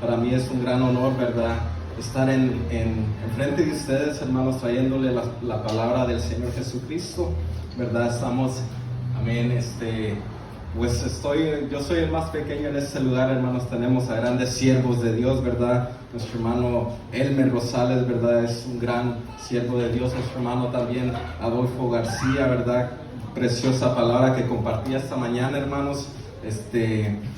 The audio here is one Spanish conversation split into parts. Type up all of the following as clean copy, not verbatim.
Para mí es un gran honor, ¿verdad?, estar en frente de ustedes, hermanos, trayéndole la palabra del Señor Jesucristo, ¿verdad? Estamos, amén, pues yo soy el más pequeño en este lugar, hermanos. Tenemos a grandes siervos de Dios, ¿verdad? Nuestro hermano Elmer Rosales, ¿verdad?, es un gran siervo de Dios. Nuestro hermano también Adolfo García, ¿verdad? Preciosa palabra que compartí esta mañana, hermanos.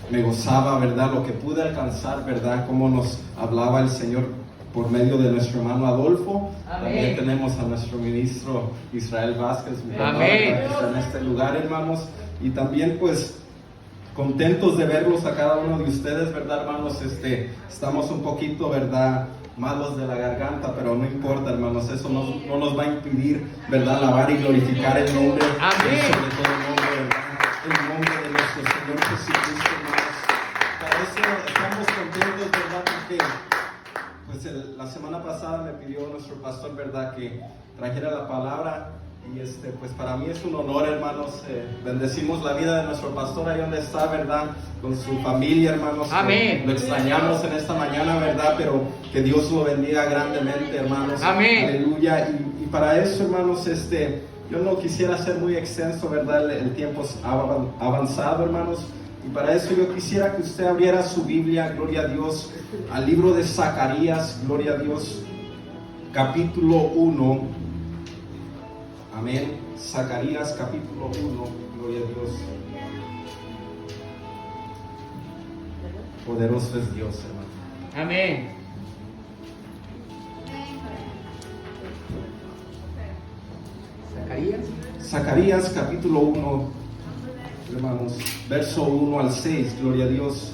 Me gozaba, ¿verdad?, lo que pude alcanzar, ¿verdad?, cómo nos hablaba el Señor por medio de nuestro hermano Adolfo. Amén. También tenemos a nuestro ministro Israel Vázquez, mi papá, que está en este lugar, hermanos. Y también, pues, contentos de verlos a cada uno de ustedes, ¿verdad, hermanos? Estamos un poquito, ¿verdad?, malos de la garganta, pero no importa, hermanos, eso no nos va a impedir, ¿verdad?, alabar y glorificar el nombre. Amén. Sobre todo el nombre, ¿verdad?, el nombre de nuestro Señor Jesucristo, hermanos. Para eso estamos contentos, ¿verdad?, porque pues la semana pasada me pidió nuestro pastor, ¿verdad?, que trajera la palabra. Y pues para mí es un honor, hermanos. Bendecimos la vida de nuestro pastor ahí donde está, ¿verdad?, con su familia, hermanos. Amén. Lo extrañamos en esta mañana, ¿verdad?, pero que Dios lo bendiga grandemente, hermanos. Amén. Aleluya. Y para eso, hermanos, yo no quisiera ser muy extenso, ¿verdad? El tiempo ha avanzado, hermanos. Y para eso yo quisiera que usted abriera su Biblia, gloria a Dios, al libro de Zacarías, gloria a Dios, capítulo 1. Amén. Zacarías capítulo 1, gloria a Dios. Poderoso es Dios, hermano. Amén. Zacarías capítulo 1, hermanos, verso 1 al 6, gloria a Dios.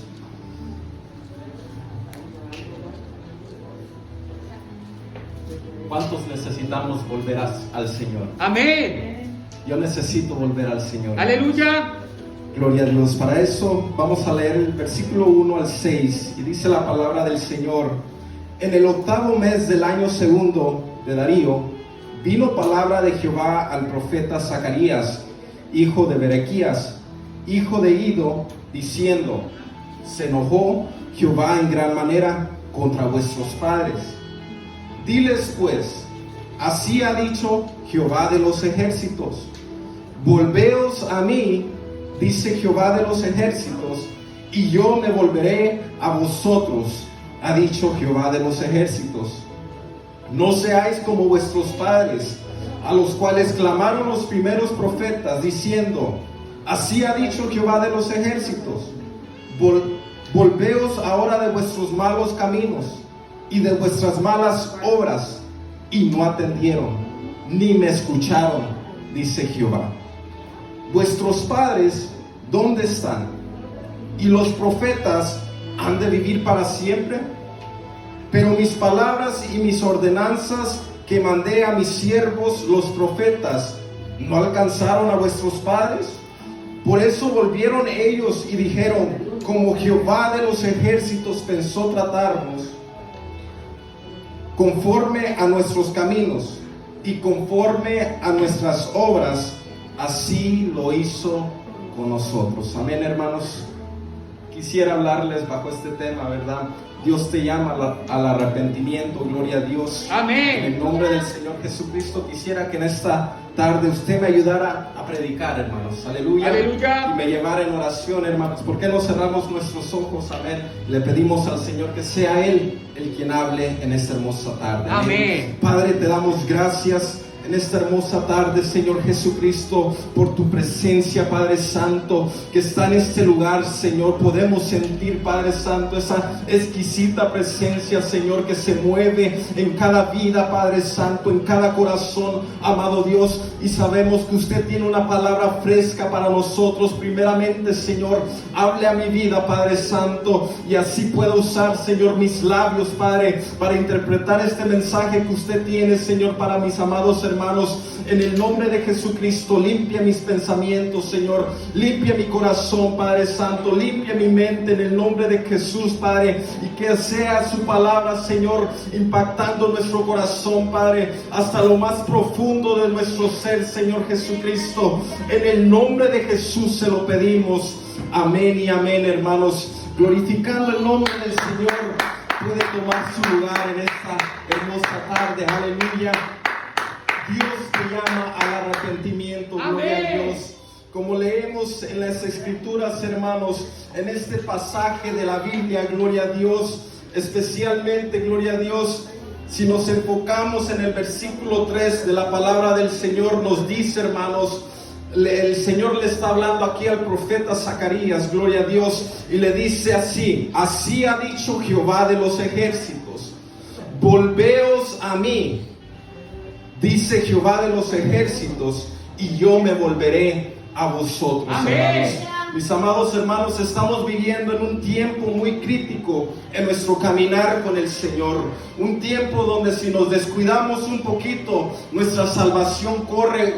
¿Cuántos necesitamos volver al Señor? Amén. Yo necesito volver al Señor. Aleluya. Gloria a Dios. Para eso vamos a leer el versículo 1 al 6. Y dice la palabra del Señor: en el 8º mes del año 2 de Darío, vino palabra de Jehová al profeta Zacarías, hijo de Berequías, hijo de Ido, diciendo: se enojó Jehová en gran manera contra vuestros padres. Diles pues, así ha dicho Jehová de los ejércitos: volveos a mí, dice Jehová de los ejércitos, y yo me volveré a vosotros, ha dicho Jehová de los ejércitos. No seáis como vuestros padres, a los cuales clamaron los primeros profetas, diciendo: así ha dicho Jehová de los ejércitos. Volveos ahora de vuestros malos caminos y de vuestras malas obras. Y no atendieron, ni me escucharon, dice Jehová. Vuestros padres, ¿dónde están? ¿Y los profetas han de vivir para siempre? Pero mis palabras y mis ordenanzas que mandé a mis siervos los profetas, ¿no alcanzaron a vuestros padres? Por eso volvieron ellos y dijeron: como Jehová de los ejércitos pensó tratarnos, conforme a nuestros caminos y conforme a nuestras obras, así lo hizo con nosotros. Amén, hermanos. Quisiera hablarles bajo este tema, ¿verdad? Dios te llama al arrepentimiento, gloria a Dios. Amén. En el nombre del Señor Jesucristo, quisiera que en esta tarde usted me ayudara a predicar, hermanos. Aleluya. Aleluya. Y me llevara en oración, hermanos. ¿Por qué no cerramos nuestros ojos? Amén. Le pedimos al Señor que sea Él el quien hable en esta hermosa tarde. Amén. Padre, te damos gracias en esta hermosa tarde, Señor Jesucristo, por tu presencia, Padre Santo, que está en este lugar, Señor. Podemos sentir, Padre Santo, esa exquisita presencia, Señor, que se mueve en cada vida, Padre Santo, en cada corazón, amado Dios. Y sabemos que usted tiene una palabra fresca para nosotros. Primeramente, Señor, hable a mi vida, Padre Santo, y así pueda usar, Señor, mis labios, Padre, para interpretar este mensaje que usted tiene, Señor, para mis amados hermanos. En el nombre de Jesucristo, limpia mis pensamientos, Señor. Limpia mi corazón, Padre Santo. Limpia mi mente en el nombre de Jesús, Padre. Y que sea su palabra, Señor, impactando nuestro corazón, Padre, hasta lo más profundo de nuestro ser, Señor Jesucristo. En el nombre de Jesús se lo pedimos. Amén y amén, hermanos. glorificando el nombre del Señor, puede tomar su lugar en esta hermosa tarde. Aleluya. Dios te llama al arrepentimiento. Gloria a Dios. Como leemos en las Escrituras, hermanos, en este pasaje de la Biblia, gloria a Dios, especialmente, gloria a Dios, si nos enfocamos en el versículo 3 de la palabra del Señor, nos dice, hermanos, el Señor le está hablando aquí al profeta Zacarías, gloria a Dios, y le dice así: así ha dicho Jehová de los ejércitos, volveos a mí, dice Jehová de los ejércitos, y yo me volveré a vosotros. Amén. Hermanos. Mis amados hermanos, estamos viviendo en un tiempo muy crítico en nuestro caminar con el Señor. Un tiempo donde si nos descuidamos un poquito, nuestra salvación corre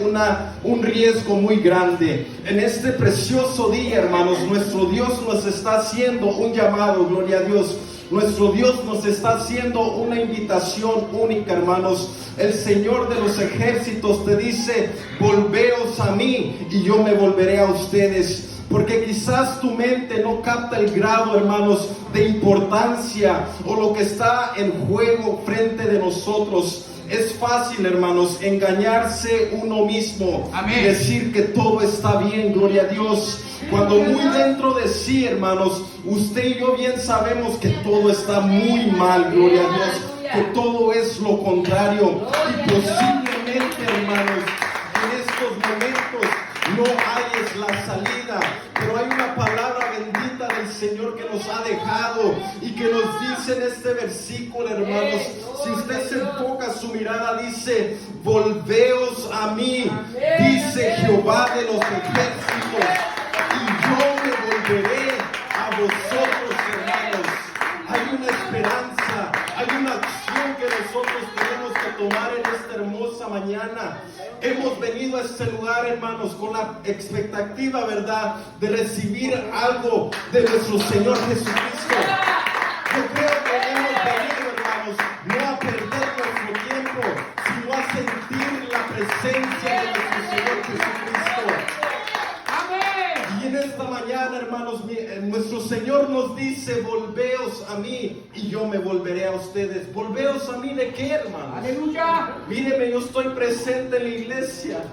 un riesgo muy grande. En este precioso día, hermanos, nuestro Dios nos está haciendo un llamado, gloria a Dios. Nuestro Dios nos está haciendo una invitación única, hermanos. El Señor de los ejércitos te dice: volveos a mí y yo me volveré a ustedes. Porque quizás tu mente no capta el grado, hermanos, de importancia o lo que está en juego frente de nosotros. Es fácil, hermanos, engañarse uno mismo. Amén. Y decir que todo está bien, gloria a Dios. Cuando muy dentro de sí, hermanos, usted y yo bien sabemos que todo está muy mal, gloria a Dios. Que todo es lo contrario. Y posiblemente, hermanos, en estos momentos no hay la salida, pero hay una palabra bendita del Señor que nos ha dejado y que nos dice en este versículo, hermanos, si usted se enfoca su mirada, dice: volveos a mí, dice Jehová de los ejércitos, y yo me volveré a vosotros, hermanos. Hay una esperanza, hay una acción que nosotros tenemos que tomar en esta hermosa mañana. Hemos venido a este lugar, hermanos, con la expectativa, ¿verdad?, de recibir algo de nuestro Señor Jesucristo. Yo creo que hemos venido, hermanos, no a perder nuestro tiempo, sino a sentir la presencia de nuestro Señor Jesucristo. Y en esta mañana, hermanos, nuestro Señor nos dice: volveos a mí y yo me volveré a ustedes. ¿Volveos a mí de qué, hermanos? Aleluya. Míreme, yo estoy presente en la iglesia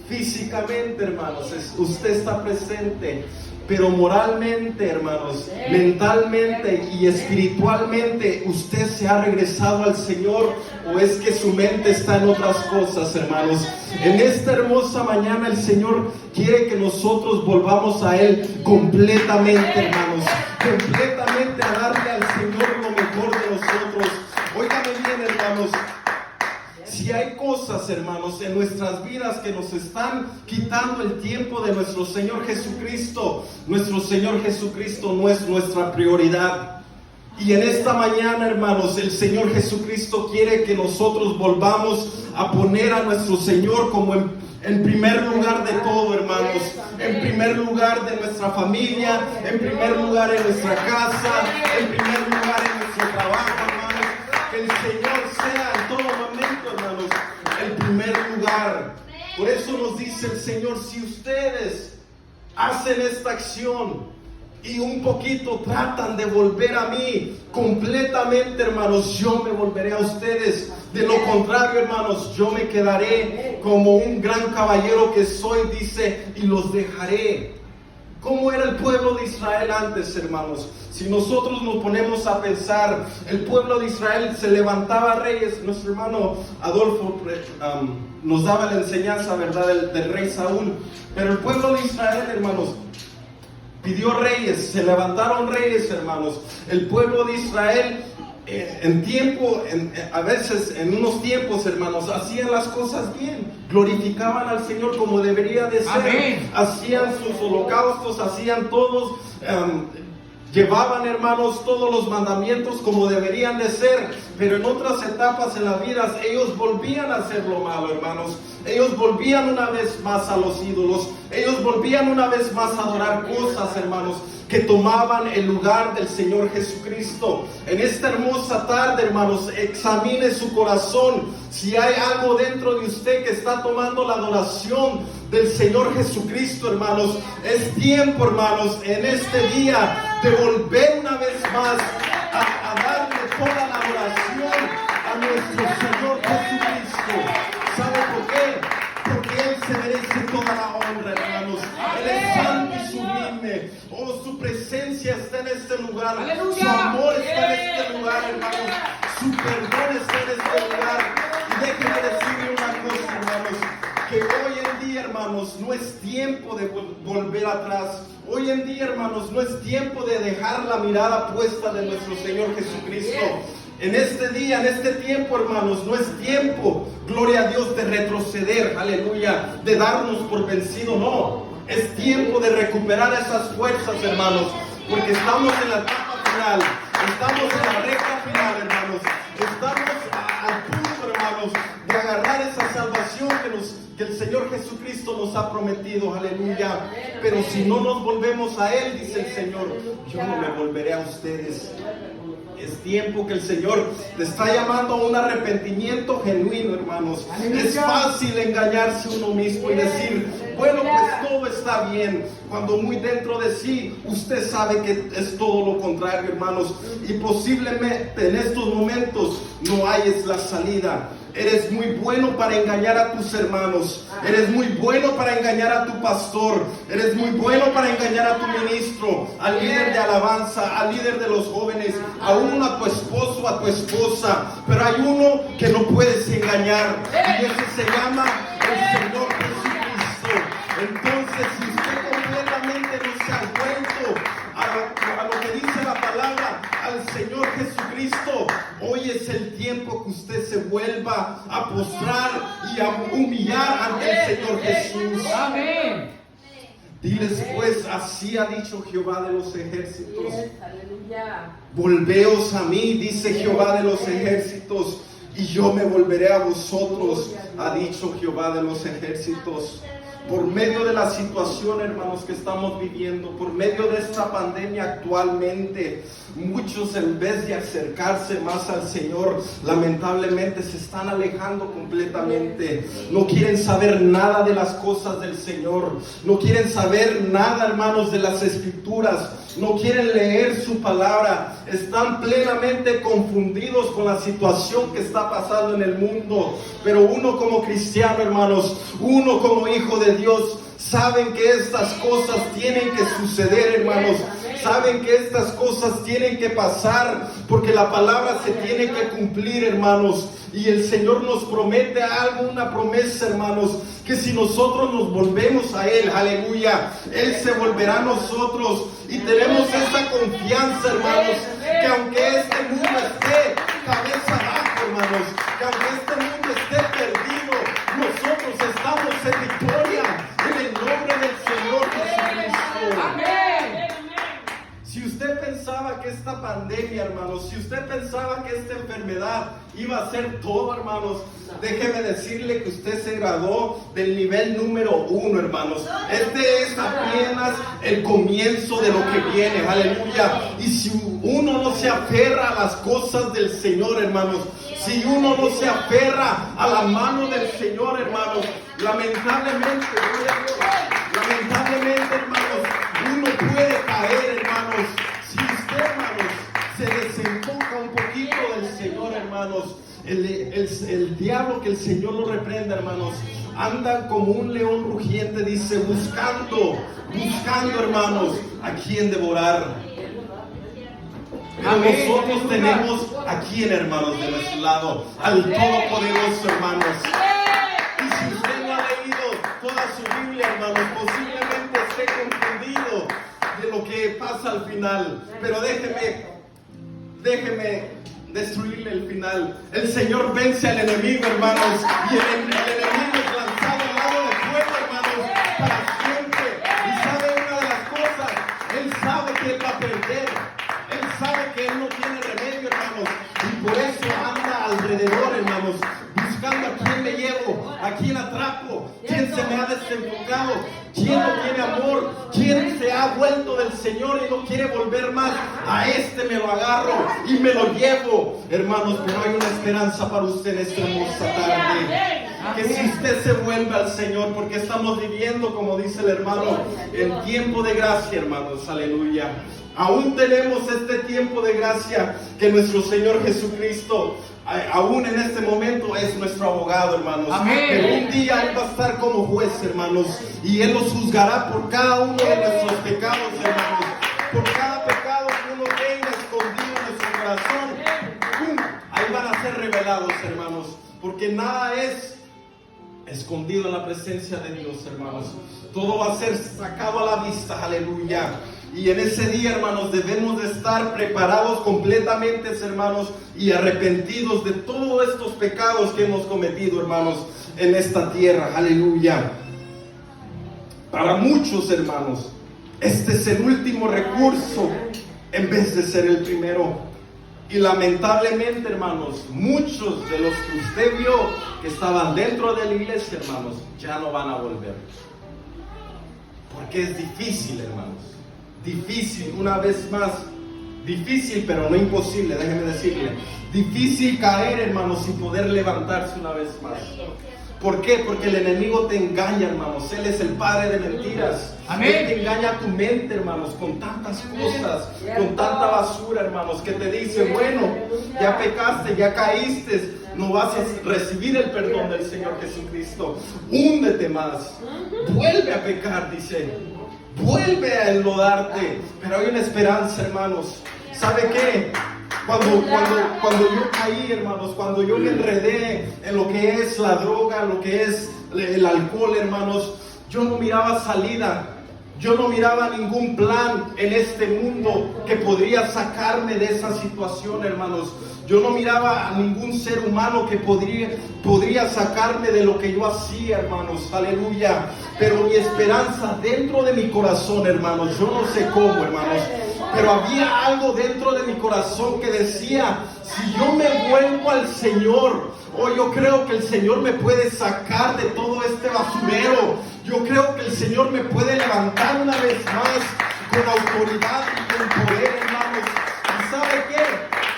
físicamente, hermanos. Usted está presente, pero moralmente, hermanos, mentalmente y espiritualmente, ¿usted se ha regresado al Señor o es que su mente está en otras cosas, hermanos? En esta hermosa mañana el Señor quiere que nosotros volvamos a Él completamente, hermanos, completamente a darle al Señor lo mejor de nosotros. Óigame bien, hermanos. Si hay cosas, hermanos, en nuestras vidas que nos están quitando el tiempo de nuestro Señor Jesucristo, nuestro Señor Jesucristo no es nuestra prioridad. Y en esta mañana, hermanos, el Señor Jesucristo quiere que nosotros volvamos a poner a nuestro Señor como en primer lugar de todo, hermanos. En primer lugar de nuestra familia, en primer lugar en nuestra casa, en primer lugar en nuestro trabajo, hermanos. Que el Señor sea en todo momento, hermanos, el primer lugar. Por eso nos dice el Señor: si ustedes hacen esta acción y un poquito tratan de volver a mí completamente, hermanos, yo me volveré a ustedes. De lo contrario, hermanos, yo me quedaré como un gran caballero que soy, dice, y los dejaré. ¿Cómo era el pueblo de Israel antes, hermanos? Si nosotros nos ponemos a pensar, el pueblo de Israel se levantaba reyes. Nuestro hermano Adolfo nos daba la enseñanza, ¿verdad?, del rey Saúl. Pero el pueblo de Israel, hermanos, pidió reyes, se levantaron reyes, hermanos. El pueblo de Israel, a veces en unos tiempos, hermanos, hacían las cosas bien, glorificaban al Señor como debería de ser. Amén. Hacían sus holocaustos, hacían todos, llevaban, hermanos, todos los mandamientos como deberían de ser. Pero en otras etapas en las vidas ellos volvían a hacer lo malo, hermanos. Ellos volvían una vez más a los ídolos. Ellos volvían una vez más a adorar cosas, hermanos, que tomaban el lugar del Señor Jesucristo. En esta hermosa tarde, hermanos, examine su corazón. Si hay algo dentro de usted que está tomando la adoración del Señor Jesucristo, hermanos, es tiempo, hermanos, en este día de volver una vez más a darle toda la adoración a nuestro Señor Jesucristo. ¿Sabe por qué? Porque Él se merece toda la honra, hermanos. Él es santo y sublime. Oh, su presencia está en este lugar. ¡Aleluya! Su amor está en este lugar, hermanos. Su perdón está en este lugar. Y déjenme decirle una cosa, hermanos, que hoy en día, hermanos, no es tiempo de volver atrás. Hoy en día, hermanos, no es tiempo de dejar la mirada puesta de nuestro Señor Jesucristo. En este día, en este tiempo, hermanos, no es tiempo, gloria a Dios, de retroceder, aleluya, de darnos por vencido, no. Es tiempo de recuperar esas fuerzas, hermanos, porque estamos en la etapa final, estamos en la recta final, hermanos, estamos al punto, hermanos, de agarrar esa salvación que el Señor Jesucristo nos ha prometido, aleluya. Pero si no nos volvemos a Él, dice el Señor, yo no me volveré a ustedes. Es tiempo que el Señor te está llamando a un arrepentimiento genuino, hermanos. Es fácil engañarse uno mismo y decir, bueno, pues todo está bien, cuando muy dentro de sí usted sabe que es todo lo contrario, hermanos. Y posiblemente en estos momentos no hayas la salida. Eres muy bueno para engañar a tus hermanos. Eres muy bueno para engañar a tu pastor. Eres muy bueno para engañar a tu ministro, al líder de alabanza, al líder de los jóvenes, aún a tu esposo, a tu esposa. Pero hay uno que no puedes engañar, y ese se llama el Señor Jesucristo. Entonces, si usted completamente no se ha vuelto a lo que dice la palabra, al Señor Jesucristo, hoy es el tiempo que usted se vuelva a postrar y a humillar ante el Señor Jesús. Amén. Diles pues, así ha dicho Jehová de los ejércitos. Volveos a mí, dice Jehová de los ejércitos, y yo me volveré a vosotros, ha dicho Jehová de los ejércitos. Por medio de la situación, hermanos, que estamos viviendo, por medio de esta pandemia actualmente, muchos, en vez de acercarse más al Señor, lamentablemente se están alejando completamente. No quieren saber nada de las cosas del Señor. No quieren saber nada, hermanos, de las Escrituras. No quieren leer su palabra. Están plenamente confundidos con la situación que está pasando en el mundo. Pero uno como cristiano, hermanos, uno como hijo de Dios, saben que estas cosas tienen que suceder, hermanos. Saben que estas cosas tienen que pasar, porque la palabra se tiene que cumplir, hermanos. Y el Señor nos promete algo, una promesa, hermanos, que si nosotros nos volvemos a Él, aleluya, Él se volverá a nosotros. Y tenemos esa confianza, hermanos, que aunque este mundo esté cabeza abajo, hermanos, que aunque este mundo esté perdido, nosotros estamos en victoria en el nombre del Señor Jesucristo. Amén. Si usted pensaba que esta pandemia, hermanos, si usted pensaba que esta enfermedad iba a ser todo, hermanos, déjeme decirle que usted se graduó del nivel número 1, hermanos. Este es apenas el comienzo de lo que viene, aleluya. Y si uno no se aferra a las cosas del Señor, hermanos, si uno no se aferra a la mano del Señor, hermanos, lamentablemente, hermanos, uno puede caer, hermanos. Si usted, hermanos, se desenfoca un poquito del Señor, hermanos, el diablo, que el Señor lo reprenda, hermanos, anda como un león rugiente, dice, buscando, hermanos, a quien devorar. Pero nosotros tenemos a quien, hermanos, de nuestro lado, al Todopoderoso, hermanos. Y si usted no ha leído toda su Biblia, hermanos, posiblemente esté confundido de lo que pasa al final. Pero déjeme destruirle el final. El Señor vence al enemigo, hermanos, y el enemigo es lanzado al lago de fuego, hermanos, para siempre. Y sabe una de las cosas, Él sabe que Él va a perder. Él sabe que Él no tiene remedio, hermanos, y por eso anda alrededor, hermanos, buscando a quién me llevo, a quién atrapo, quién se me ha desenfocado, quién no tiene amor, quién se ha vuelto del Señor y no quiere volver más. A este me lo agarro y me lo llevo, hermanos. Pero hay una esperanza para usted en esta hermosa tarde. Que si usted se vuelve al Señor, porque estamos viviendo, como dice el hermano, el tiempo de gracia, hermanos, aleluya. Aún tenemos este tiempo de gracia que nuestro Señor Jesucristo, aún en este momento, es nuestro abogado, hermanos. Amén. Pero un día Él va a estar como juez, hermanos, y Él los juzgará por cada uno de nuestros pecados, hermanos. Por cada pecado que uno tenga escondido en nuestro corazón, ¡pum!, ahí van a ser revelados, hermanos. Porque nada es escondido en la presencia de Dios, hermanos. Todo va a ser sacado a la vista, aleluya. Y en ese día, hermanos, debemos de estar preparados completamente, hermanos, y arrepentidos de todos estos pecados que hemos cometido, hermanos, en esta tierra, aleluya. Para muchos, hermanos, este es el último recurso en vez de ser el primero. Y lamentablemente, hermanos, muchos de los que usted vio que estaban dentro de la iglesia, hermanos, ya no van a volver. Porque es difícil, hermanos. Difícil, una vez más. Difícil, pero no imposible, déjenme decirle. Difícil caer, hermanos, sin poder levantarse una vez más. ¿Por qué? Porque el enemigo te engaña, hermanos. Él es el padre de mentiras. Amén. Él te engaña tu mente, hermanos, con tantas cosas, con tanta basura, hermanos, que te dice, bueno, ya pecaste, ya caíste, no vas a recibir el perdón del Señor Jesucristo. Húndete más. Vuelve a pecar, dice. Vuelve a enlodarte. Pero hay una esperanza, hermanos. ¿Sabe qué? Cuando yo caí, hermanos, cuando yo me enredé en lo que es la droga, en lo que es el alcohol, hermanos, yo no miraba salida. Yo no miraba ningún plan en este mundo que podría sacarme de esa situación, hermanos. Yo no miraba a ningún ser humano que podría sacarme de lo que yo hacía, hermanos. Aleluya. Pero mi esperanza dentro de mi corazón, hermanos, yo no sé cómo, hermanos, pero había algo dentro de mi corazón que decía, si yo me vuelvo al Señor, yo creo que el Señor me puede sacar de todo este basurero. Yo creo que el Señor me puede levantar una vez más con autoridad y con poder, hermanos. ¿Y sabe qué?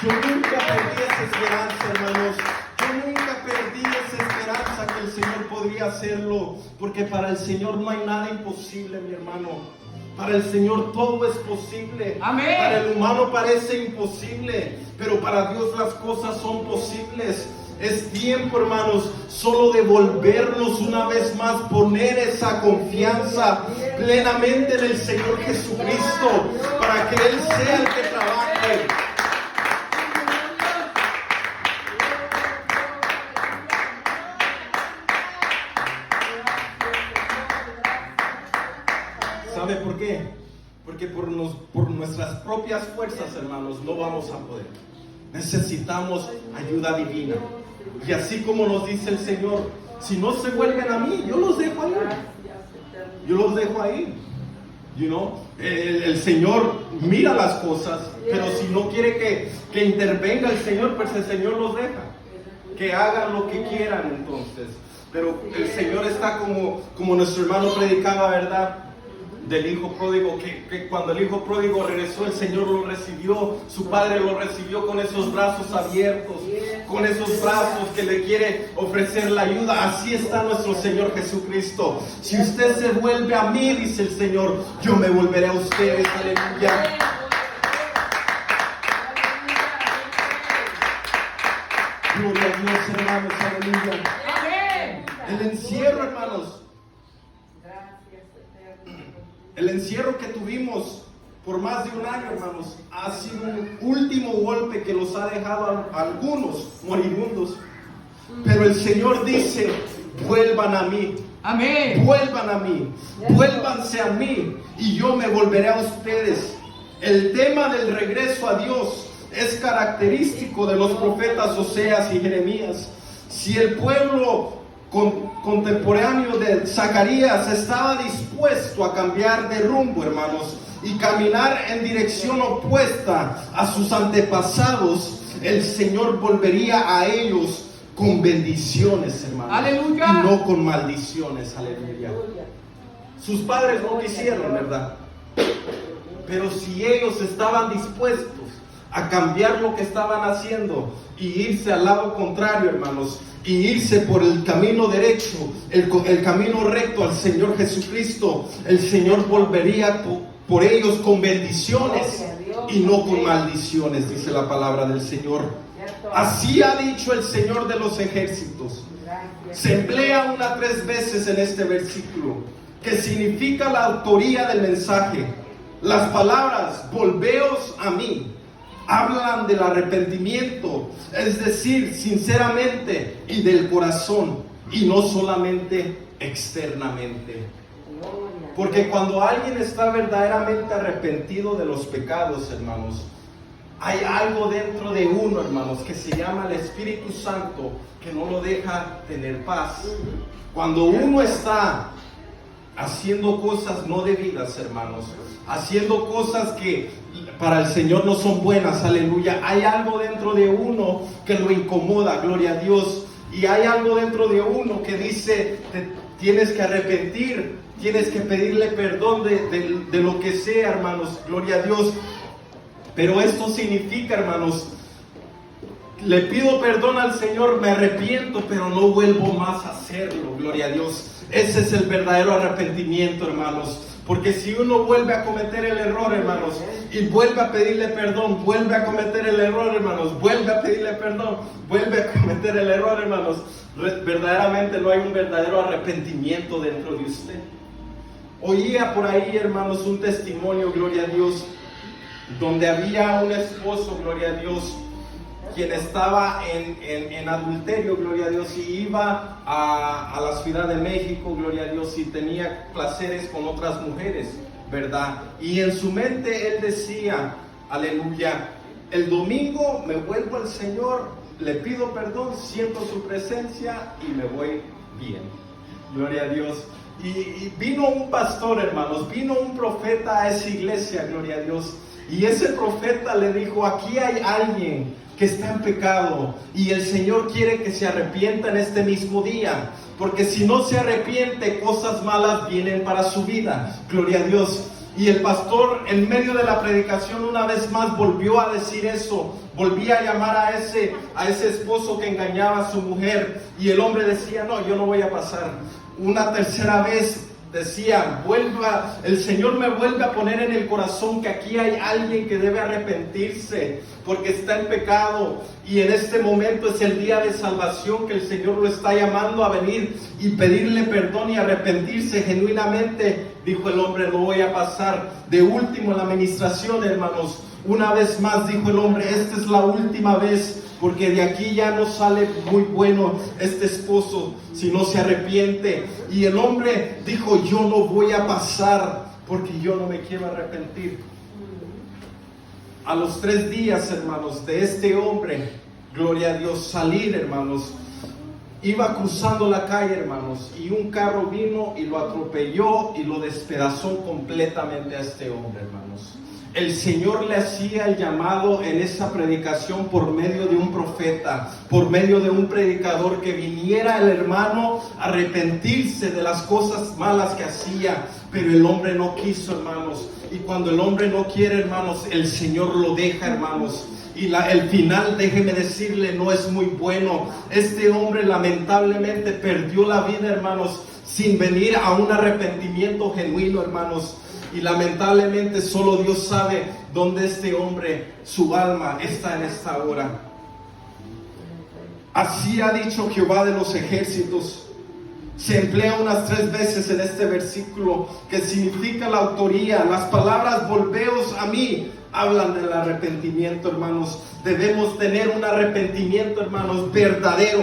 Yo nunca perdí esa esperanza, hermanos. Yo nunca perdí esa esperanza que el Señor podría hacerlo, porque para el Señor no hay nada imposible, mi hermano. Para el Señor todo es posible. Amén. Para el humano parece imposible, pero para Dios las cosas son posibles. Es tiempo, hermanos, solo de volvernos una vez más, poner esa confianza plenamente en el Señor Jesucristo, para que Él sea el que trabaje. ¿Sabe por qué? Porque por nuestras propias fuerzas, hermanos, no vamos a poder. Necesitamos ayuda divina. Y así como nos dice el Señor, si no se vuelven a mí, yo los dejo ahí. Yo los dejo ahí. El Señor mira las cosas, pero si no quiere que intervenga el Señor, pues el Señor los deja. Que hagan lo que quieran entonces. Pero el Señor está como nuestro hermano predicaba, ¿verdad? Del hijo pródigo, que cuando el hijo pródigo regresó, el Señor lo recibió, su padre lo recibió con esos brazos abiertos, con esos brazos que le quiere ofrecer la ayuda. Así está nuestro Señor Jesucristo. Si usted se vuelve a mí, dice el Señor, yo me volveré a ustedes. Aleluya. Gloria a Dios, hermanos, aleluya. El encierro, hermanos. El encierro que tuvimos por más de un año, hermanos, ha sido un último golpe que los ha dejado a algunos moribundos. Pero el Señor dice, vuelvan a mí. Amén. Vuelvan a mí. Vuélvanse a mí y yo me volveré a ustedes. El tema del regreso a Dios es característico de los profetas Oseas y Jeremías. Si el pueblo contemporáneo de Zacarías estaba dispuesto a cambiar de rumbo, hermanos, y caminar en dirección opuesta a sus antepasados, el Señor volvería a ellos con bendiciones, hermanos. Aleluya. Y no con maldiciones. Aleluya. Sus padres no lo hicieron, ¿verdad? Pero si ellos estaban dispuestos a cambiar lo que estaban haciendo y irse al lado contrario, hermanos, y irse por el camino derecho, el camino recto al Señor Jesucristo, el Señor volvería por ellos con bendiciones y no con maldiciones, dice la palabra del Señor. Así ha dicho el Señor de los ejércitos. Se emplea 3 veces en este versículo, que significa la autoría del mensaje. Las palabras, volveos a mí, hablan del arrepentimiento, es decir, sinceramente y del corazón, y no solamente externamente. Porque cuando alguien está verdaderamente arrepentido de los pecados, hermanos, hay algo dentro de uno, hermanos, que se llama el Espíritu Santo, que no lo deja tener paz. Cuando uno está haciendo cosas no debidas, hermanos, haciendo cosas que para el Señor no son buenas, aleluya, hay algo dentro de uno que lo incomoda, gloria a Dios, y hay algo dentro de uno que dice, tienes que arrepentir, tienes que pedirle perdón de lo que sea, hermanos, gloria a Dios. Pero esto significa, hermanos, le pido perdón al Señor, me arrepiento, pero no vuelvo más a hacerlo, gloria a Dios. Ese es el verdadero arrepentimiento, hermanos. Porque si uno vuelve a cometer el error, hermanos, y vuelve a pedirle perdón, vuelve a cometer el error, hermanos, vuelve a pedirle perdón, vuelve a cometer el error, hermanos, verdaderamente no hay un verdadero arrepentimiento dentro de usted. Oía por ahí, hermanos, un testimonio, gloria a Dios, donde había un esposo, gloria a Dios, quien estaba en adulterio, gloria a Dios, y iba a la Ciudad de México, gloria a Dios, y tenía placeres con otras mujeres, ¿verdad? Y en su mente él decía, aleluya, el domingo me vuelvo al Señor, le pido perdón, siento su presencia y me voy bien, gloria a Dios. Y vino un pastor, hermanos, vino un profeta a esa iglesia, gloria a Dios, y ese profeta le dijo, aquí hay alguien que está en pecado y el Señor quiere que se arrepienta en este mismo día, porque si no se arrepiente, cosas malas vienen para su vida, gloria a Dios. Y el pastor, en medio de la predicación, una vez más volvió a decir eso, volvía a llamar a ese esposo que engañaba a su mujer, y el hombre decía, no, yo no voy a pasar. Una tercera vez decía, el Señor me vuelve a poner en el corazón que aquí hay alguien que debe arrepentirse porque está en pecado, y en este momento es el día de salvación, que el Señor lo está llamando a venir y pedirle perdón y arrepentirse genuinamente. Dijo el hombre, no voy a pasar. De último en la administración, hermanos, una vez más dijo el hombre, esta es la última vez, porque de aquí ya no sale muy bueno este esposo si no se arrepiente. Y el hombre dijo, yo no voy a pasar porque yo no me quiero arrepentir. A los 3 días, hermanos, de este hombre, gloria a Dios, salir, hermanos, iba cruzando la calle, hermanos, y un carro vino y lo atropelló y lo despedazó completamente a este hombre, hermanos. El Señor le hacía el llamado en esa predicación por medio de un profeta, por medio de un predicador, que viniera el hermano a arrepentirse de las cosas malas que hacía, pero el hombre no quiso, hermanos. Y cuando el hombre no quiere, hermanos, el Señor lo deja, hermanos. Y el final, déjeme decirle, no es muy bueno. Este hombre lamentablemente perdió la vida, hermanos, sin venir a un arrepentimiento genuino, hermanos. Y lamentablemente solo Dios sabe dónde este hombre, su alma, está en esta hora. Así ha dicho Jehová de los ejércitos. Se emplea 3 veces en este versículo, que significa la autoría. Las palabras volveos a mí hablan del arrepentimiento, hermanos. Debemos tener un arrepentimiento, hermanos, verdadero.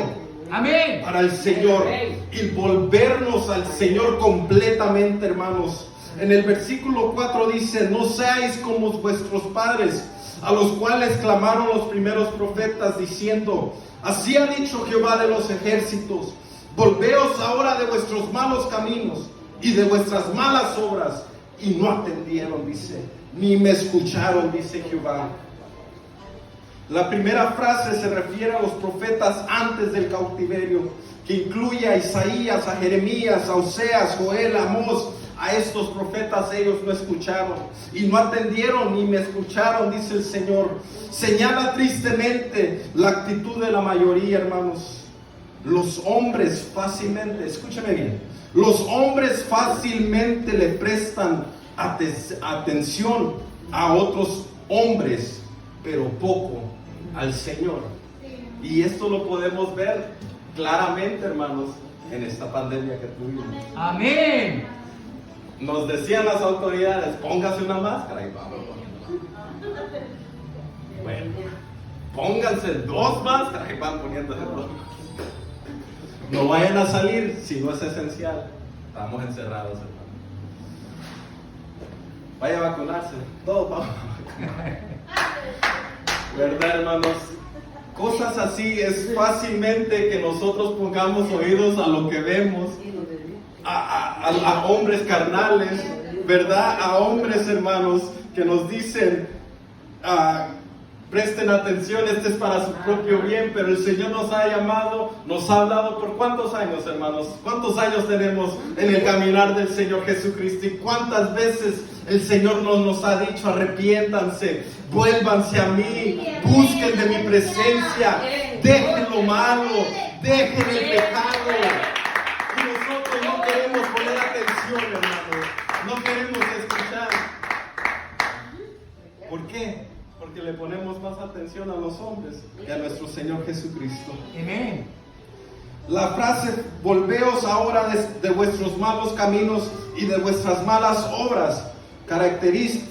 Amén. Para el Señor. Y volvernos al Señor completamente, hermanos. En el versículo 4 dice, no seáis como vuestros padres, a los cuales clamaron los primeros profetas, diciendo, así ha dicho Jehová de los ejércitos, volveos ahora de vuestros malos caminos y de vuestras malas obras. Y no atendieron, dice, ni me escucharon, dice Jehová. La primera frase se refiere a los profetas antes del cautiverio, que incluye a Isaías, a Jeremías, a Oseas, Joel, Amós, a estos profetas ellos no escucharon y no atendieron ni me escucharon, dice el Señor. Señala tristemente la actitud de la mayoría, hermanos. Los hombres fácilmente, escúchame bien, los hombres fácilmente le prestan atención a otros hombres, pero poco al Señor. Y esto lo podemos ver claramente, hermanos, en esta pandemia que tuvimos. Amén. Nos decían las autoridades, póngase una máscara y vamos. Bueno, pónganse 2 máscaras y van poniéndose 2. No vayan a salir si no es esencial. Estamos encerrados, hermanos. Vaya a vacunarse. Todos vamos a vacunarse. ¿Verdad, hermanos? Cosas así es fácilmente que nosotros pongamos oídos a lo que vemos, a hombres carnales, ¿verdad? A hombres, hermanos, que nos dicen, presten atención, este es para su propio bien, pero el Señor nos ha llamado, nos ha hablado por ¿cuántos años, hermanos? ¿Cuántos años tenemos en el caminar del Señor Jesucristo? ¿Y cuántas veces el Señor nos ha dicho, arrepiéntanse, vuélvanse a mí, busquen de mi presencia, dejen lo malo, dejen el pecado? Y nosotros no queremos poner atención, hermanos, no queremos escuchar. ¿Por qué? Porque le ponemos más atención a los hombres que a nuestro Señor Jesucristo. Amén. La frase, volveos ahora de vuestros malos caminos y de vuestras malas obras, caracteriza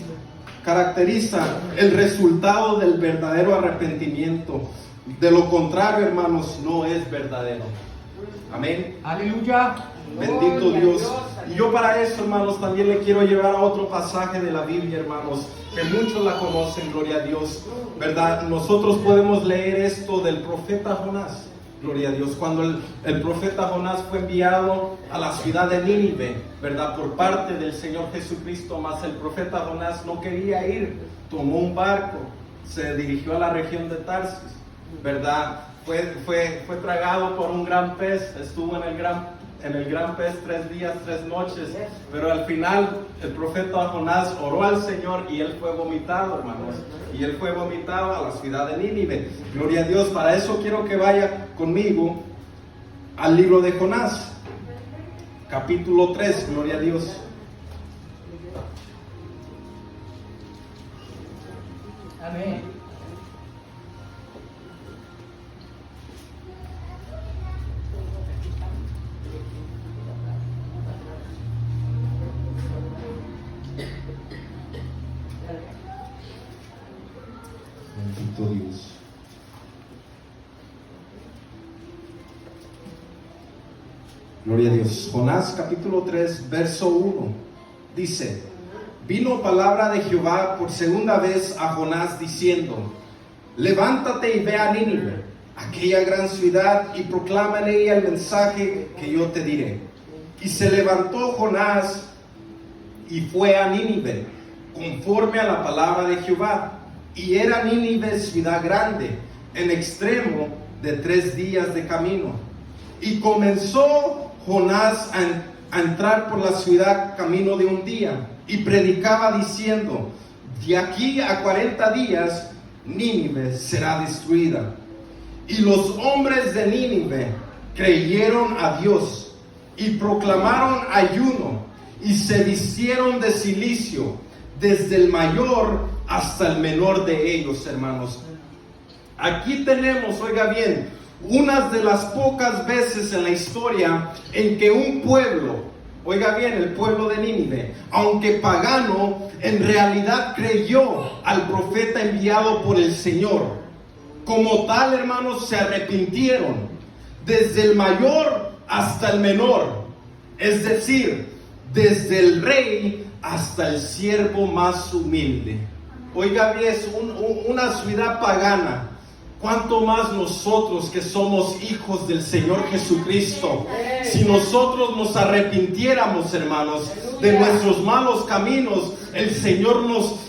el resultado del verdadero arrepentimiento. De lo contrario, hermanos, no es verdadero. Amén. Aleluya. Bendito Dios. Y yo para eso, hermanos, también le quiero llevar a otro pasaje de la Biblia, hermanos, que muchos la conocen, gloria a Dios, ¿verdad? Nosotros podemos leer esto del profeta Jonás, gloria a Dios, cuando el profeta Jonás fue enviado a la ciudad de Nínive, ¿verdad? Por parte del Señor Jesucristo, mas el profeta Jonás no quería ir, tomó un barco, se dirigió a la región de Tarsis, ¿verdad? Fue tragado por un gran pez, estuvo en el gran pez 3 días, 3 noches, pero al final el profeta Jonás oró al Señor y él fue vomitado, hermanos, y él fue vomitado a la ciudad de Nínive. Gloria a Dios. Para eso quiero que vaya conmigo al libro de Jonás, capítulo 3, gloria a Dios. Amén. Bendito Dios. Gloria a Dios. Jonás capítulo 3, verso 1 dice: vino palabra de Jehová por segunda vez a Jonás diciendo: levántate y ve a Nínive, aquella gran ciudad, y proclama en ella el mensaje que yo te diré. Y se levantó Jonás y fue a Nínive, conforme a la palabra de Jehová. Y era Nínive ciudad grande, en extremo de 3 días de camino. Y comenzó Jonás a entrar por la ciudad camino de un día, y predicaba diciendo: de aquí a 40 días Nínive será destruida. Y los hombres de Nínive creyeron a Dios, y proclamaron ayuno, y se vistieron de cilicio, desde el mayor hasta el menor de ellos, hermanos. Aquí tenemos, oiga bien, unas de las pocas veces en la historia en que un pueblo, oiga bien, el pueblo de Nínive, aunque pagano, en realidad creyó al profeta enviado por el Señor. Como tal, hermanos, se arrepintieron, desde el mayor hasta el menor, es decir, desde el rey hasta el siervo más humilde. Oiga bien, es una ciudad pagana. ¿Cuánto más nosotros que somos hijos del Señor Jesucristo? Si nosotros nos arrepintiéramos, hermanos, de nuestros malos caminos, el Señor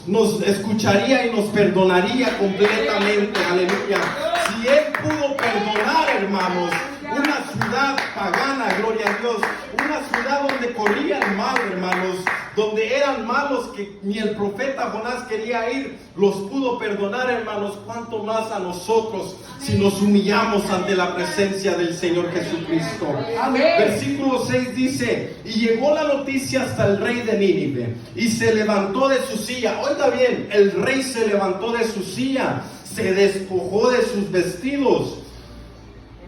nos escucharía y nos perdonaría completamente. Aleluya. Si Él pudo perdonar, hermanos, una ciudad ciudad pagana, gloria a Dios, una ciudad donde corrían mal, hermanos, donde eran malos que ni el profeta Jonás quería ir, los pudo perdonar, hermanos. Cuánto más a nosotros si nos humillamos ante la presencia del Señor Jesucristo. Amén. Versículo 6 dice: y llegó la noticia hasta el rey de Nínive, y se levantó de su silla. Oiga bien, el rey se levantó de su silla, se despojó de sus vestidos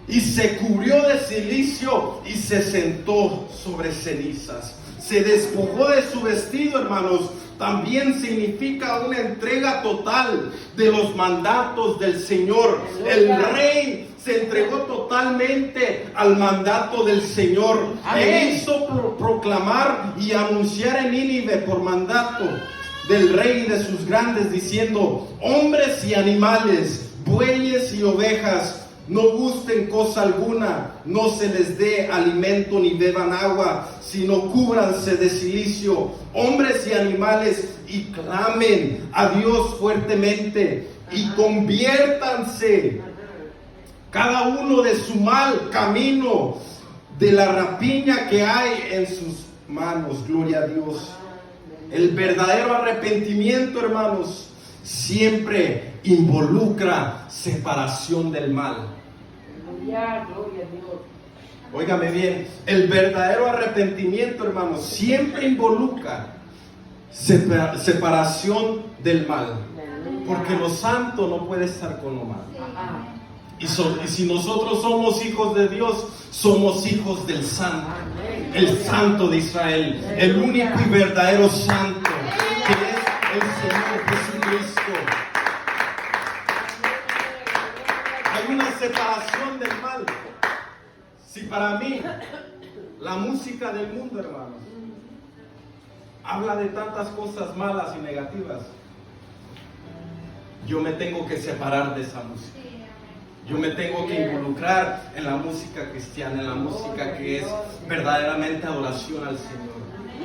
y se cubrió de cilicio y se sentó sobre cenizas. Se despojó de su vestido, hermanos, también significa una entrega total de los mandatos del Señor. El rey se entregó totalmente al mandato del Señor. Él hizo proclamar y anunciar en Nínive por mandato del rey y de sus grandes, diciendo: hombres y animales, bueyes y ovejas, no gusten cosa alguna, no se les dé alimento ni beban agua, sino cúbranse de cilicio, hombres y animales, y clamen a Dios fuertemente, y conviértanse cada uno de su mal camino, de la rapiña que hay en sus manos. Gloria a Dios. El verdadero arrepentimiento, hermanos, siempre involucra separación del mal. Gloria a Dios. Óigame bien, el verdadero arrepentimiento, hermanos, siempre involucra separación del mal. Porque lo santo no puede estar con lo malo. Y si nosotros somos hijos de Dios, somos hijos del Santo, el Santo de Israel, el único y verdadero Santo, que es el Señor Jesucristo. Hay una separación del mal. Si para mí la música del mundo, hermanos, habla de tantas cosas malas y negativas, yo me tengo que separar de esa música. Yo me tengo que involucrar en la música cristiana, en la música que es verdaderamente adoración al Señor.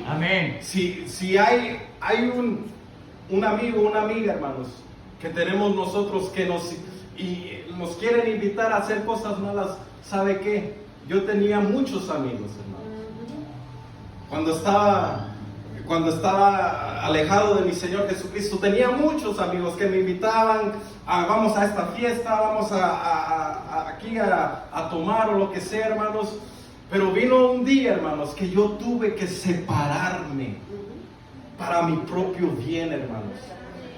Amén. Si hay un amigo, una amiga, hermanos, que tenemos nosotros que nos quieren invitar a hacer cosas malas, ¿sabe qué? Yo tenía muchos amigos, hermanos. Cuando estaba alejado de mi Señor Jesucristo, tenía muchos amigos que me invitaban vamos a esta fiesta, vamos aquí a tomar o lo que sea, hermanos. Pero vino un día, hermanos, que yo tuve que separarme para mi propio bien, hermanos.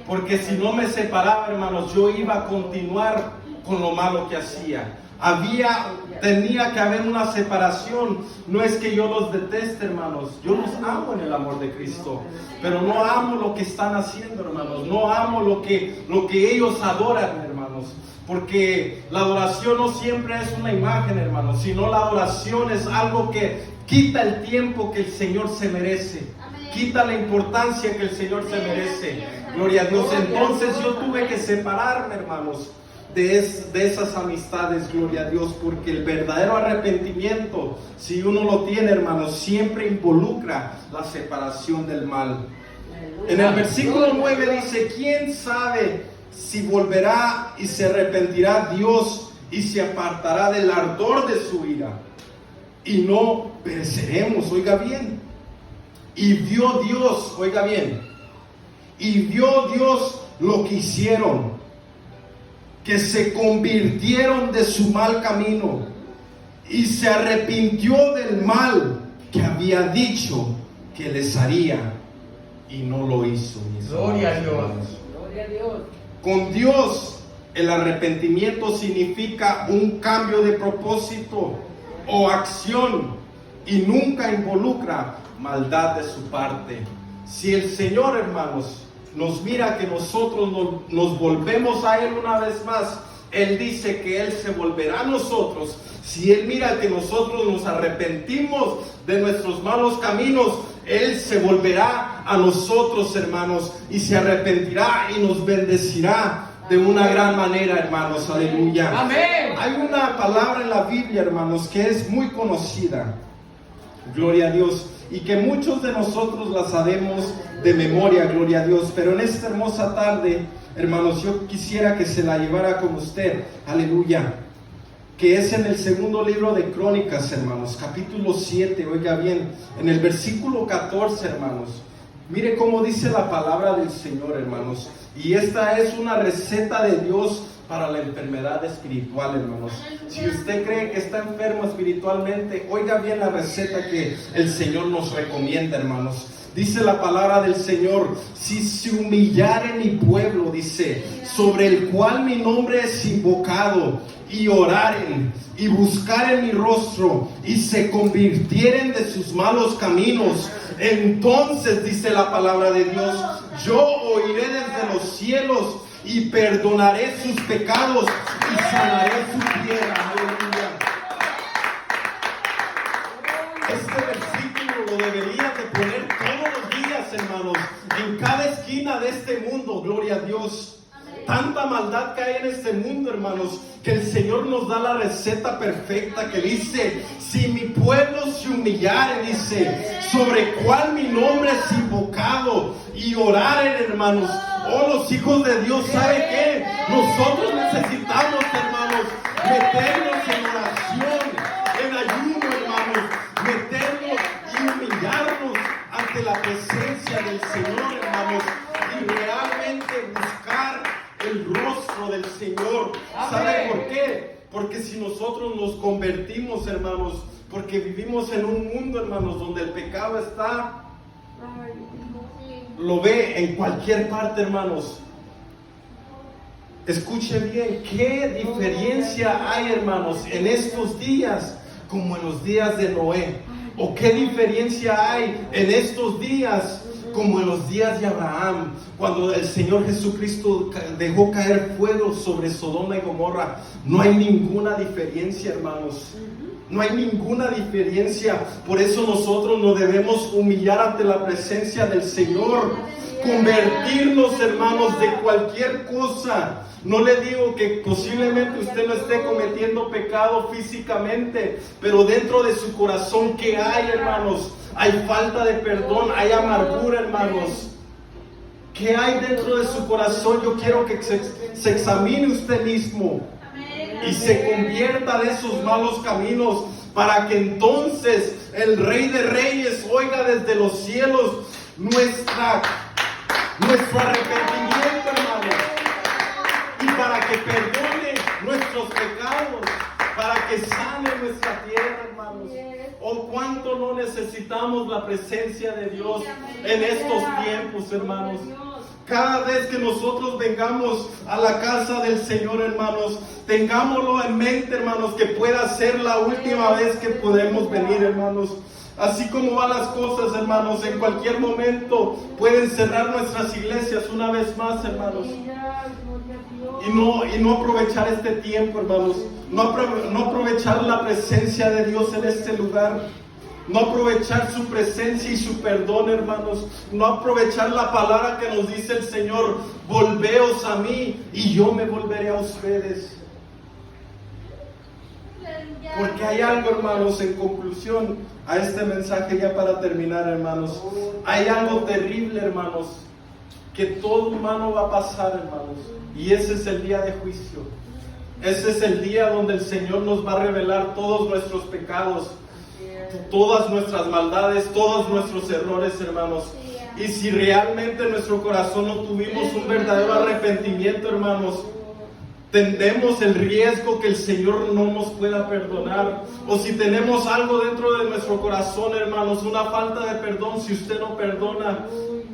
Porque si no me separaba, hermanos, yo iba a continuar con lo malo que hacía. Tenía que haber una separación. No es que yo los deteste, hermanos, yo los amo en el amor de Cristo, pero no amo lo que están haciendo, hermanos. No amo lo que ellos adoran, hermanos, porque la adoración no siempre es una imagen, hermanos, sino la adoración es algo que quita el tiempo que el Señor se merece, quita la importancia que el Señor se merece. Gloria a Dios. Entonces yo tuve que separarme, hermanos, de esas amistades, gloria a Dios, porque el verdadero arrepentimiento, si uno lo tiene, hermanos, siempre involucra la separación del mal. En el versículo 9 dice: ¿quién sabe si volverá y se arrepentirá Dios y se apartará del ardor de su ira? Y no pereceremos. Oiga bien. Y vio Dios, oiga bien, y vio Dios lo que hicieron, que se convirtieron de su mal camino y se arrepintió del mal que había dicho que les haría, y no lo hizo. Gloria a Dios. Gloria a Dios. Con Dios, el arrepentimiento significa un cambio de propósito o acción y nunca involucra maldad de su parte. Si el Señor, hermanos, nos mira que nosotros nos volvemos a Él una vez más, Él dice que Él se volverá a nosotros. Si Él mira que nosotros nos arrepentimos de nuestros malos caminos, Él se volverá a nosotros, hermanos, y se arrepentirá y nos bendecirá de una gran manera, hermanos. Aleluya. Amén. Hay una palabra en la Biblia, hermanos, que es muy conocida. Gloria a Dios. Y que muchos de nosotros la sabemos de memoria, gloria a Dios. Pero en esta hermosa tarde, hermanos, yo quisiera que se la llevara con usted. Aleluya. que es en el segundo libro de Crónicas, hermanos, capítulo 7, oiga bien, en el versículo 14, hermanos. Mire cómo dice la palabra del Señor, hermanos. Y esta es una receta de Dios para la enfermedad espiritual, hermanos. Si usted cree que está enfermo espiritualmente, oiga bien la receta que el Señor nos recomienda, hermanos. Dice la palabra del Señor: si se humillare mi pueblo, dice, sobre el cual mi nombre es invocado, y oraren y buscaren mi rostro y se convirtieren de sus malos caminos, entonces, dice la palabra de Dios, yo oiré desde los cielos y perdonaré sus pecados y sanaré su tierra. Aleluya. Este versículo lo deberías de poner todos los días, hermanos, en cada esquina de este mundo. Gloria a Dios. Tanta maldad que hay en este mundo, hermanos, que el Señor nos da la receta perfecta que dice: si mi pueblo se humillare, dice, sobre cual mi nombre es invocado, y oraren, hermanos. Oh, los hijos de Dios, ¿sabe qué? Nosotros necesitamos, hermanos, meternos en oración, en ayuno, hermanos, meternos y humillarnos ante la presencia del Señor, hermanos, y realmente buscar el rostro del Señor. ¿Sabe por qué? Porque si nosotros nos convertimos, hermanos, porque vivimos en un mundo, hermanos, donde el pecado está, lo ve en cualquier parte, hermanos. Escuche bien, qué diferencia hay, hermanos, en estos días como en los días de Noé. O qué diferencia hay en estos días como en los días de Abraham, cuando el Señor Jesucristo dejó caer fuego sobre Sodoma y Gomorra. No hay ninguna diferencia, hermanos. No hay ninguna diferencia. Por eso nosotros nos debemos humillar ante la presencia del Señor, convertirnos, hermanos, de cualquier cosa. No le digo que posiblemente usted no esté cometiendo pecado físicamente, pero dentro de su corazón, ¿qué hay, hermanos? Hay falta de perdón, hay amargura, hermanos. ¿Qué hay dentro de su corazón? Yo quiero que se examine usted mismo y se convierta de esos malos caminos, para que entonces el Rey de Reyes oiga desde los cielos nuestro arrepentimiento, hermanos, y para que perdone nuestros pecados, para que sane nuestra tierra, hermanos. Oh, cuánto no necesitamos la presencia de Dios en estos tiempos, hermanos. Cada vez que nosotros vengamos a la casa del Señor, hermanos, tengámoslo en mente, hermanos, que pueda ser la última vez que podemos venir, hermanos. Así como van las cosas, hermanos, en cualquier momento pueden cerrar nuestras iglesias una vez más, hermanos. Y no aprovechar este tiempo, hermanos. No aprovechar la presencia de Dios en este lugar. No aprovechar su presencia y su perdón, hermanos. No aprovechar la palabra que nos dice el Señor: volveos a mí y yo me volveré a ustedes. Porque hay algo, hermanos, en conclusión a este mensaje, ya para terminar, hermanos. Hay algo terrible, hermanos, que todo humano va a pasar, hermanos. Y ese es el día de juicio. Ese es el día donde el Señor nos va a revelar todos nuestros pecados, todas nuestras maldades, todos nuestros errores, hermanos. Y si realmente en nuestro corazón no tuvimos un verdadero arrepentimiento, hermanos, tendemos el riesgo que el Señor no nos pueda perdonar. O si tenemos algo dentro de nuestro corazón, hermanos, una falta de perdón, si usted no perdona,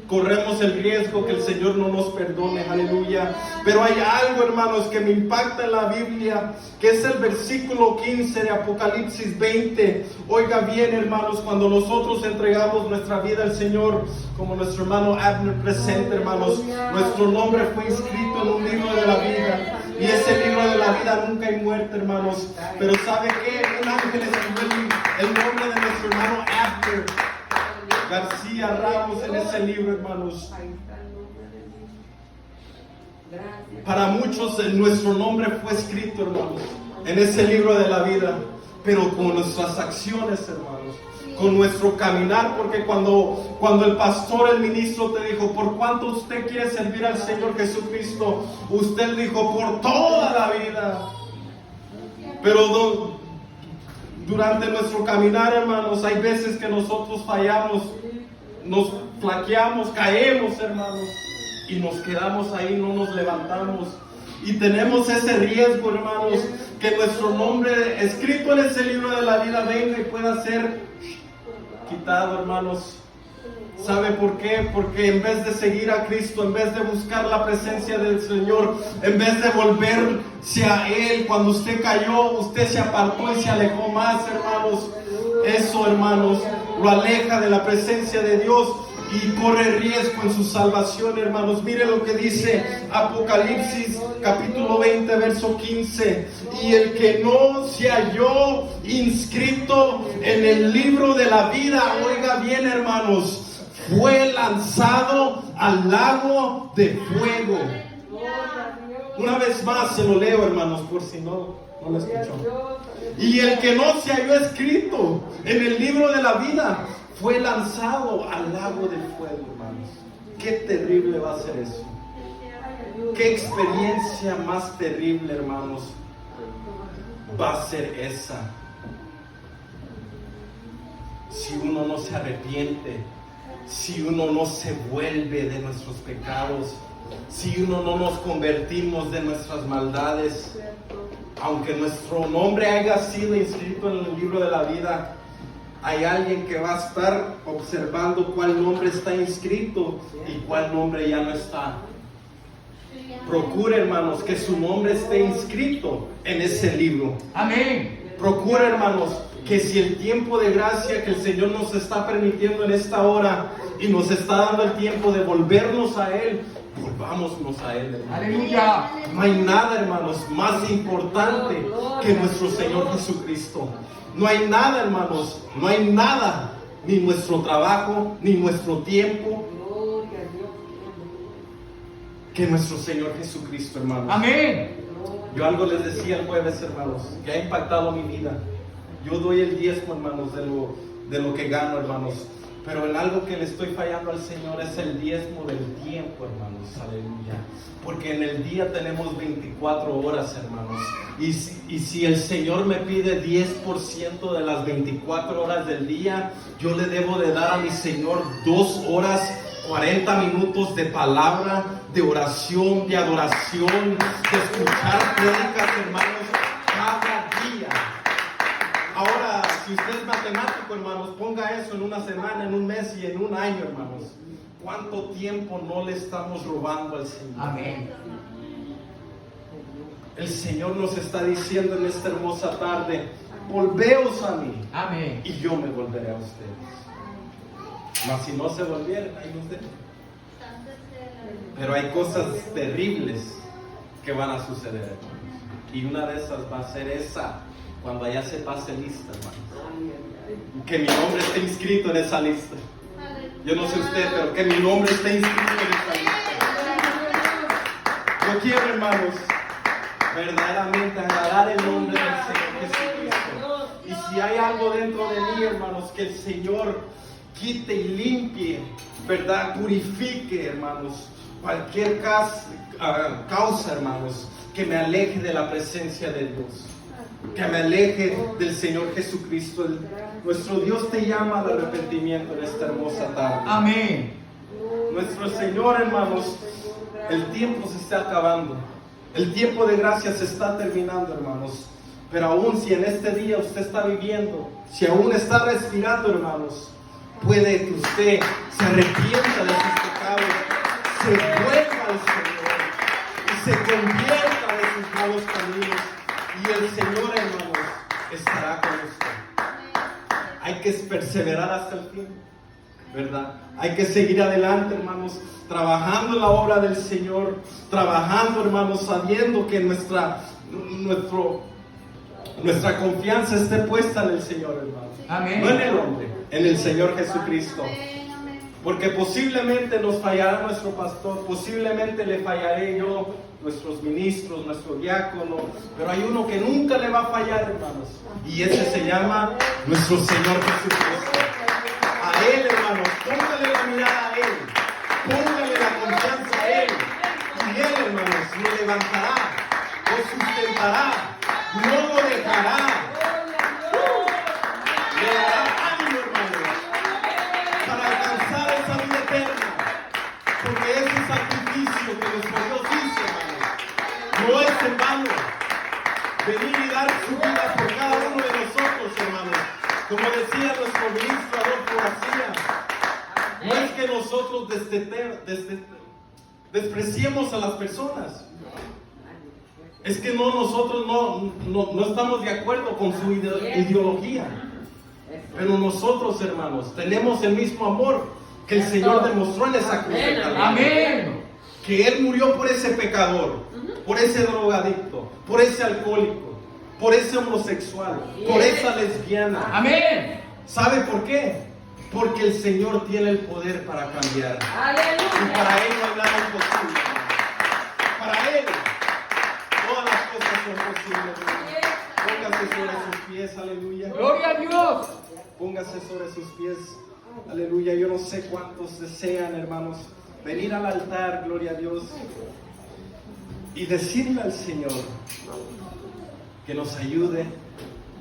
corremos el riesgo que el Señor no nos perdone. Aleluya. Pero hay algo, hermanos, que me impacta en la Biblia, que es el versículo 15 de Apocalipsis 20. Oiga bien, hermanos, cuando nosotros entregamos nuestra vida al Señor, como nuestro hermano Abner presente, hermanos, nuestro nombre fue inscrito en un libro de la vida. Y ese libro de la vida nunca hay muerte, hermanos. Pero ¿sabe qué? Un ángel escribió el nombre de nuestro hermano Abner García Ramos en ese libro, hermanos. Para muchos nuestro nombre fue escrito, hermanos, en ese libro de la vida, pero con nuestras acciones, hermanos, con nuestro caminar. Porque cuando el pastor, el ministro te dijo: ¿por cuánto usted quiere servir al Señor Jesucristo? Usted dijo: por toda la vida. Pero durante nuestro caminar, hermanos, hay veces que nosotros fallamos, nos flaqueamos, caemos, hermanos, y nos quedamos ahí, no nos levantamos. Y tenemos ese riesgo, hermanos, que nuestro nombre escrito en ese libro de la vida venga y pueda ser quitado, hermanos. ¿Sabe por qué? Porque en vez de seguir a Cristo, en vez de buscar la presencia del Señor, en vez de volverse a Él, cuando usted cayó, usted se apartó y se alejó más, hermanos. Eso, hermanos, lo aleja de la presencia de Dios y corre riesgo en su salvación, hermanos. Mire lo que dice Apocalipsis capítulo 20, verso 15. Y el que no se halló inscrito en el libro de la vida, oiga bien, hermanos, fue lanzado al lago de fuego. Una vez más se lo leo, hermanos, por si no lo escuchó. Y el que no se halló escrito en el libro de la vida fue lanzado al lago de fuego, hermanos. Qué terrible va a ser eso. Qué experiencia más terrible, hermanos, va a ser esa. Si uno no se arrepiente, si uno no se vuelve de nuestros pecados, si uno no nos convertimos de nuestras maldades, aunque nuestro nombre haya sido inscrito en el libro de la vida, hay alguien que va a estar observando cuál nombre está inscrito y cuál nombre ya no está. Procure, hermanos, que su nombre esté inscrito en ese libro. Amén. Procure, hermanos, que si el tiempo de gracia que el Señor nos está permitiendo en esta hora y nos está dando el tiempo de volvernos a Él, volvámonos a Él, hermanos. Aleluya. No hay nada, hermanos, más importante que nuestro Señor Jesucristo. No hay nada, hermanos, no hay nada, ni nuestro trabajo, ni nuestro tiempo, que nuestro Señor Jesucristo, hermanos. Amén. Yo algo les decía el jueves, hermanos, que ha impactado mi vida. Yo doy el diezmo, hermanos, de lo que gano, hermanos. Pero en algo que le estoy fallando al Señor es el diezmo del tiempo, hermanos. Aleluya. Porque en el día tenemos 24 horas, hermanos. Y si el Señor me pide 10% de las 24 horas del día, yo le debo de dar a mi Señor 2 horas, 40 minutos de palabra, de oración, de adoración, de escuchar prédicas, hermanos, cada día. Ahora, si usted es matemático, hermanos, ponga eso en una semana, en un mes y en un año, hermanos. ¿Cuánto tiempo no le estamos robando al Señor? Amén. El Señor nos está diciendo en esta hermosa tarde: volveos a mí. Amén. Y yo me volveré a ustedes. Mas si no se volvieran, ahí nos dejan. Pero hay cosas terribles que van a suceder, hermanos. Y una de esas va a ser esa, cuando allá se pase lista, hermanos. Que mi nombre esté inscrito en esa lista. Yo no sé usted, pero que mi nombre esté inscrito en esa lista. Yo quiero, hermanos, verdaderamente agradar el nombre del Señor Jesucristo. Y si hay algo dentro de mí, hermanos, que el Señor quite y limpie, ¿verdad? Purifique, hermanos, cualquier causa, hermanos, que me aleje de la presencia de Dios, que me aleje del Señor Jesucristo. Nuestro Dios te llama al arrepentimiento en esta hermosa tarde. Amén. Nuestro Señor, hermanos, el tiempo se está acabando. El tiempo de gracia se está terminando, hermanos. Pero aún si en este día usted está viviendo, si aún está respirando, hermanos, puede que usted se arrepienta de sus pecados, se vuelva al Señor y se convierta de sus malos caminos. Y el Señor, hermanos, estará con usted. Hay que perseverar hasta el fin, ¿verdad? Hay que seguir adelante, hermanos, trabajando en la obra del Señor, trabajando, hermanos, sabiendo que nuestra confianza esté puesta en el Señor, hermanos. Amén. No en el hombre, en el Señor Jesucristo. Porque posiblemente nos fallará nuestro pastor, posiblemente le fallaré yo, nuestros ministros, nuestro diácono, pero hay uno que nunca le va a fallar, hermanos, y ese se llama nuestro Señor Jesucristo. A Él, hermanos, póngale la mirada a Él, póngale la confianza a Él, y Él, hermanos, lo levantará, lo sustentará, no lo dejará. Le dará ánimo, hermanos, para alcanzar esa vida eterna. Porque ese sacrificio que nuestro Dios hizo, hermanos, no es en vano. Venir y dar su vida por cada uno de nosotros, hermanos. Como decía nuestro ministro Adolfo García, no es que nosotros despreciemos a las personas. Es que nosotros no estamos de acuerdo con su ideología. Pero nosotros, hermanos, tenemos el mismo amor que el Señor demostró en esa cruz de Calvario. Amén. Que Él murió por ese pecador, por ese drogadicto, por ese alcohólico, por ese homosexual, por esa lesbiana. Amén. ¿Sabe por qué? Porque el Señor tiene el poder para cambiar. Y para Él no hay nada imposible. Para Él todas las cosas son posibles. Póngase sobre sus pies, aleluya. Gloria a Dios. Póngase sobre sus pies, aleluya. Yo no sé cuántos desean, hermanos, venir al altar, gloria a Dios, y decirle al Señor que nos ayude